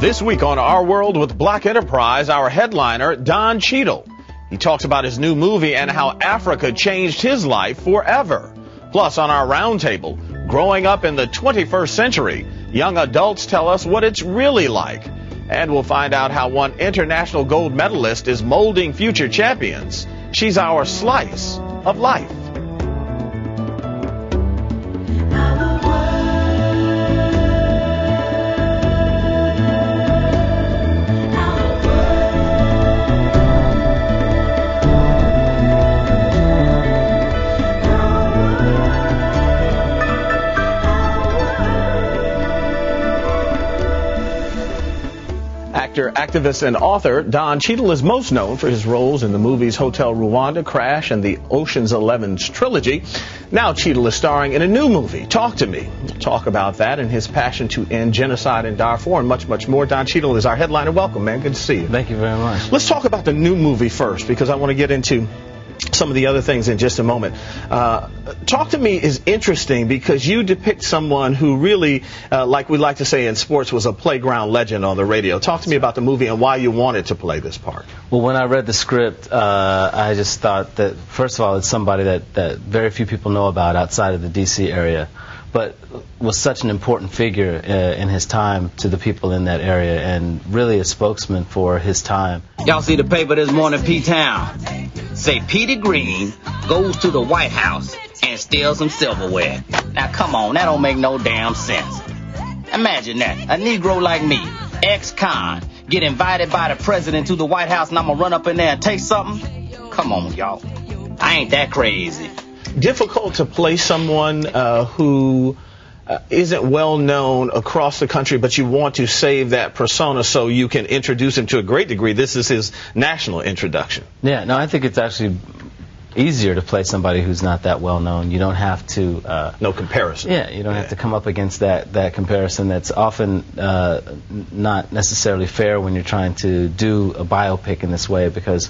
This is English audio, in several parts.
This week on Our World with Black Enterprise, our headliner, Don Cheadle. He talks about his new movie and how Africa changed his life forever. Plus, on our roundtable, growing up in the 21st century, young adults tell us what it's really like. And we'll find out how one international gold medalist is molding future champions. She's our slice of life. Actor, activist, and author Don Cheadle is most known for his roles in the movies Hotel Rwanda, Crash, and the Ocean's 11 trilogy. Now Cheadle is starring in a new movie, Talk to Me. We'll talk about that and his passion to end genocide in Darfur and much, much more. Don Cheadle is our headliner. Welcome, man. Good to see you. Thank you very much. Let's talk about the new movie first, because I want to get into some of the other things in just a moment. Talk to Me is interesting because you depict someone who really, like we like to say in sports, was a playground legend on the radio. Talk to me about the movie and why you wanted to play this part. Well, when I read the script, I just thought that, first of all, it's somebody that very few people know about outside of the D.C. area, but was such an important figure in his time to the people in that area and really a spokesman for his time. Y'all see the paper this morning, P-Town? Say Petey Green goes to the White House and steals some silverware. Now, come on, that don't make no damn sense. Imagine that, a Negro like me, ex-con, get invited by the president to the White House and I'm gonna run up in there and take something? Come on, y'all. I ain't that crazy. Difficult to play someone who isn't well known across the country, but you want to save that persona so you can introduce him to a great degree. This is his national introduction. Yeah, no, I think it's actually easier to play somebody who's not that well known. You don't have to no comparison. Yeah, you don't have to come up against that comparison that's often not necessarily fair when you're trying to do a biopic in this way, because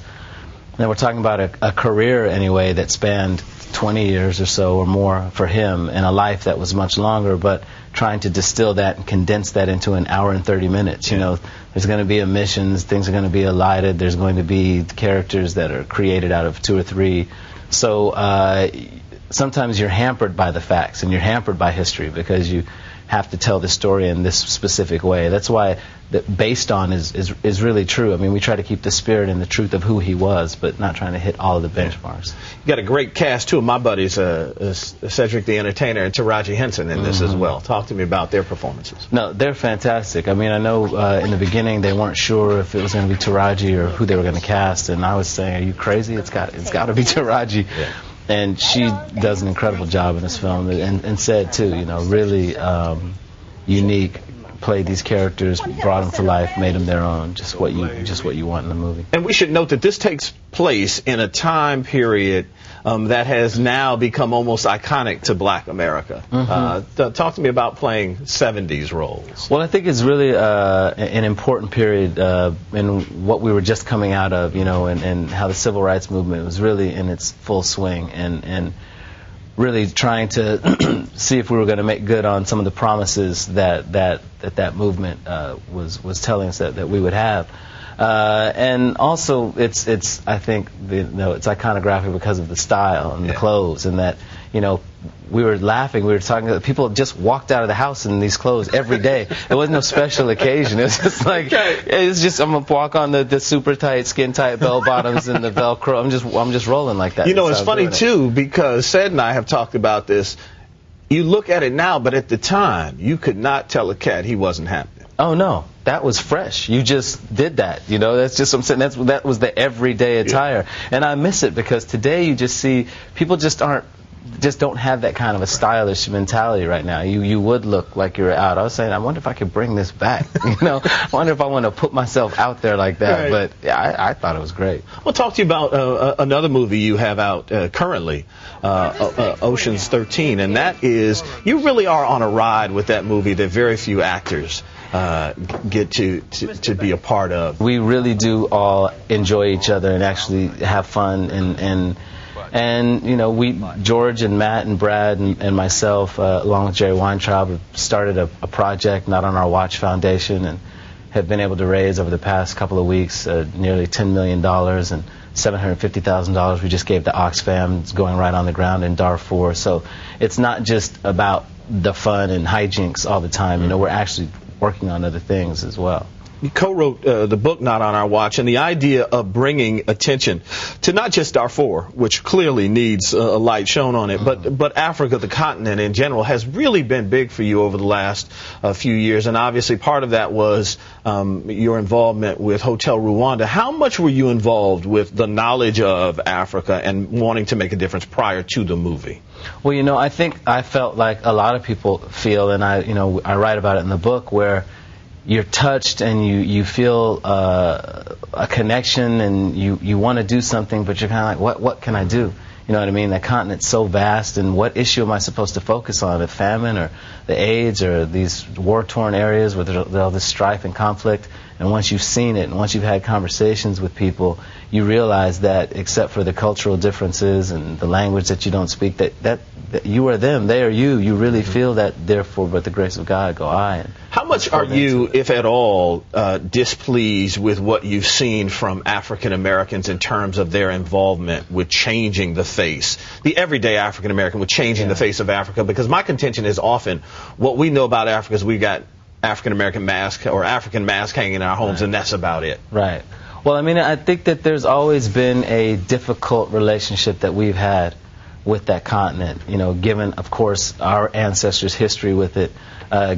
now we're talking about a career anyway that spanned 20 years or so or more for him, and a life that was much longer, but trying to distill that and condense that into an hour and 30 minutes. You know, there's going to be omissions, things are going to be elided, there's going to be characters that are created out of 2 or 3. So sometimes you're hampered by the facts and you're hampered by history because you have to tell the story in this specific way. That's why that based on is really true. I mean, we try to keep the spirit and the truth of who he was, but not trying to hit all of the benchmarks. You got a great cast. 2 of my buddies, Cedric the Entertainer and Taraji Henson in this as well. Talk to me about their performances. No, they're fantastic. I mean, I know in the beginning they weren't sure if it was going to be Taraji or who they were going to cast, and I was saying, are you crazy? It's got to be Taraji. Yeah. And she does an incredible job in this film, and said too, you know, really unique. Played these characters, brought them to life, made them their own, just what you want in the movie. And we should note that this takes place in a time period that has now become almost iconic to Black America. Talk to me about playing 70s roles. Well, I think it's really an important period in what we were just coming out of, you know, and how the civil rights movement was really in its full swing, and really trying to see if we were going to make good on some of the promises that movement was telling us that we would have. And also, it's I think it's iconographic because of the style and the clothes, and that, you know, we were laughing. We were talking. People just walked out of the house in these clothes every day. It wasn't no special occasion. It was just like it's just I'm gonna walk on the super tight, skin tight bell bottoms and the Velcro. I'm just rolling like that. You know, it's funny too, because Sed and I have talked about this. You look at it now, but at the time, you could not tell a cat he wasn't happy. Oh no, that was fresh. You just did that. You know, that's just what I'm saying. That was the everyday attire, and I miss it because today you just see people just don't have that kind of a stylish mentality right now. You would look like you're out. I was saying, I wonder if I could bring this back. You know, I wonder if I want to put myself out there like that. Right. But yeah, I thought it was great. We'll talk to you about another movie you have out currently, Ocean's 13, and that is, you really are on a ride with that movie that very few actors get to be a part of. We really do all enjoy each other and actually have fun, and you know, George and Matt and Brad and myself, along with Jerry Weintraub, have started a project, Not on Our Watch Foundation, and have been able to raise over the past couple of weeks nearly $10 million and $750,000 we just gave to Oxfam. It's going right on the ground in Darfur. So it's not just about the fun and hijinks all the time. You know, we're actually working on other things as well. You co-wrote the book Not on Our Watch, and the idea of bringing attention to not just Darfur, which clearly needs a light shown on it, but Africa, the continent in general, has really been big for you over the last few years. And obviously part of that was your involvement with Hotel Rwanda. How much were you involved with the knowledge of Africa and wanting to make a difference prior to the movie? Well, you know, I think I felt like a lot of people feel, and I write about it in the book, where you're touched and you feel a connection and you want to do something, but you're kind of like, what can I do? You know what I mean? That continent's so vast, and what issue am I supposed to focus on? The famine or the AIDS or these war-torn areas where there's all this strife and conflict? And once you've seen it and once you've had conversations with people, you realize that except for the cultural differences and the language that you don't speak, that you are them, they are you. You really feel that, therefore, by the grace of God, go I. And how much are you, if at all, displeased with what you've seen from African Americans in terms of their involvement with changing the face, the everyday African American, with changing the face of Africa? Because my contention is often what we know about Africa is we got African American mask or African mask hanging in our homes, and that's about it. Right. Well, I mean, I think that there's always been a difficult relationship that we've had with that continent, you know, given, of course, our ancestors' history with it,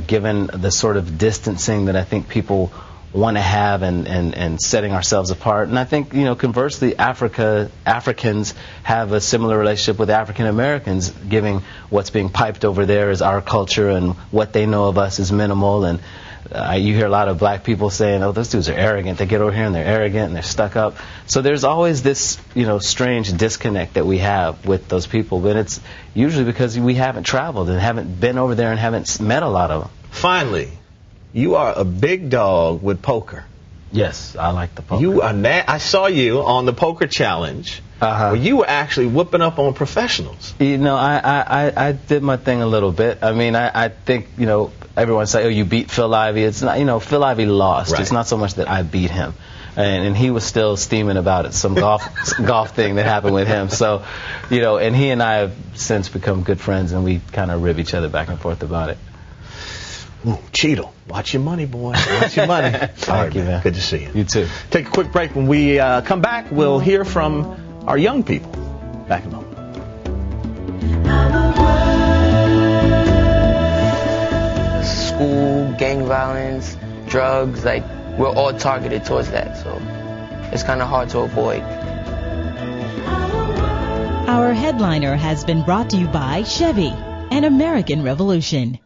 given the sort of distancing that I think people want to have and setting ourselves apart. And I think, you know, conversely, Africans have a similar relationship with African Americans, giving what's being piped over there as our culture and what they know of us is minimal. And you hear a lot of black people saying, oh, those dudes are arrogant. They get over here and they're arrogant and they're stuck up. So there's always this, you know, strange disconnect that we have with those people. But it's usually because we haven't traveled and haven't been over there and haven't met a lot of them. Finally, you are a big dog with poker. Yes, I like the poker. You are I saw you on the poker challenge. Where you were actually whooping up on professionals. You know, I did my thing a little bit. I mean, I think, you know, everyone say, oh, you beat Phil Ivey. It's not, you know, Phil Ivey lost. Right. It's not so much that I beat him. And he was still steaming about it, some golf thing that happened with him. So, you know, and he and I have since become good friends, and we kind of rib each other back and forth about it. Ooh, Cheadle, watch your money, boy. Watch your money. Thank you, man. Good to see you. You too. Take a quick break. When we come back, we'll hear from our young people. Back in a moment. School, gang violence, drugs, like, we're all targeted towards that, so it's kind of hard to avoid. Our headliner has been brought to you by Chevy, an American Revolution.